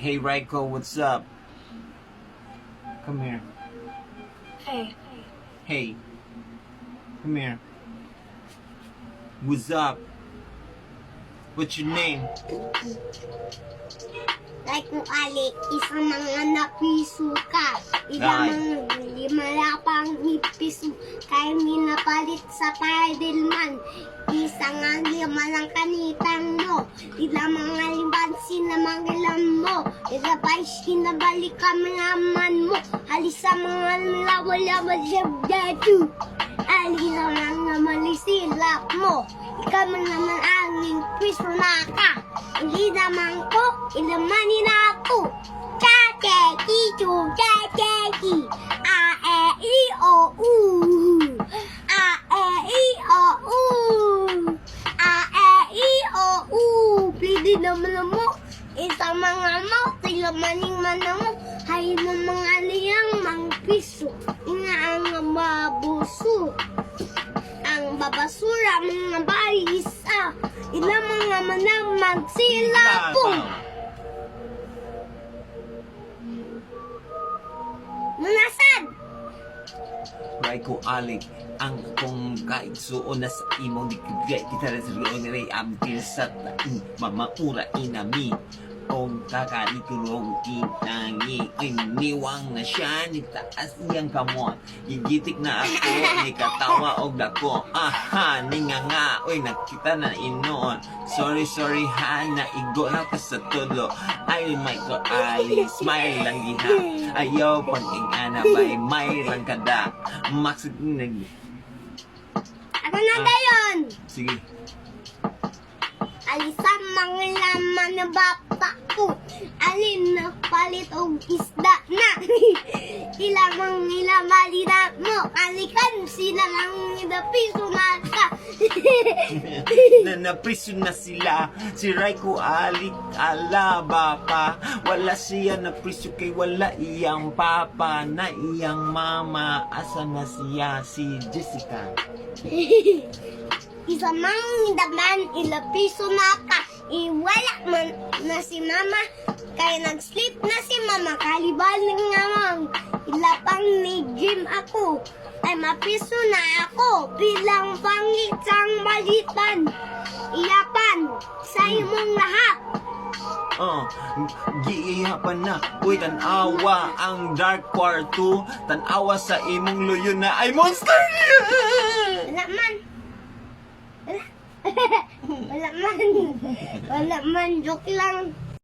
Hey Raico, what's up? Come here. Hey. Hey. Come here. What's up? What's your name? Raico Ali, isang mga napiso ka. Ilang mga lima pang ipiso. Kaya minapalit sa Padelman. Isang ang lima lang kanitang mo. Ilang mga limbansin na mangilan mo. Ilabay sinabalik kami naman mo. Halis sa mga lawal-lawal siyabdado. Ali naman naman isilap mo. Ikaw man naman anging piso na ka. Hindi naman ko, ilamanin na ako. Cha-che-ki, chu-cha-che-ki. A-e-i-o-u. A-e-i-o-u. A-e-i-o-u. Pwede naman mo. Isang mga mo, tilamaning man mo. Hay mo mga liyang mang piso. Nga ang mabuso. Ang babasura, mga balisa. Ilang mga manang magsilapong. Munasad! Raico Ali, ang akong kaigsuon na sa imong digugay. Kita rin sa liyon ni Ray Abdil sa tain. Mamaura inami. Kung kakalikulong tinangi. Ay niwang na siya ni taas niyang kamot. Gigitik na ako ni katawa og dako. Aha, ni nga. Uy, nakita na inoon. Sorry ha, naigo na ka sa tulo. Ay, Michael Ali, smile lang giha. Ayaw pag ingana bay, may lang kada. Maksud nag... Ako na dayon! Sige. Alisang mga laman na bata ko. Alin na palit o isda na. Ilamang ilamalina mo. Alikan sila mang piso mata. Napriso na sila. Si Raico Ali alaba pa. Wala siya napriso kay wala iyang papa. Na iyang mama. Asa na siya si Jessica? Isa mang daman ilapiso na ka. Iwala man na si mama. Kaya nag-sleep na si mama. Kalibal nga mang ilapang ni gym ako. Ay mapiso na ako. Bilang pangitang malitan. Iyapan sa imong lahat. Giihapan na. Uy, tanawa ang dark kwarto. Tanawa sa imong luyo na ay monster! Wala man. Wala man. Wala man. Joke lang.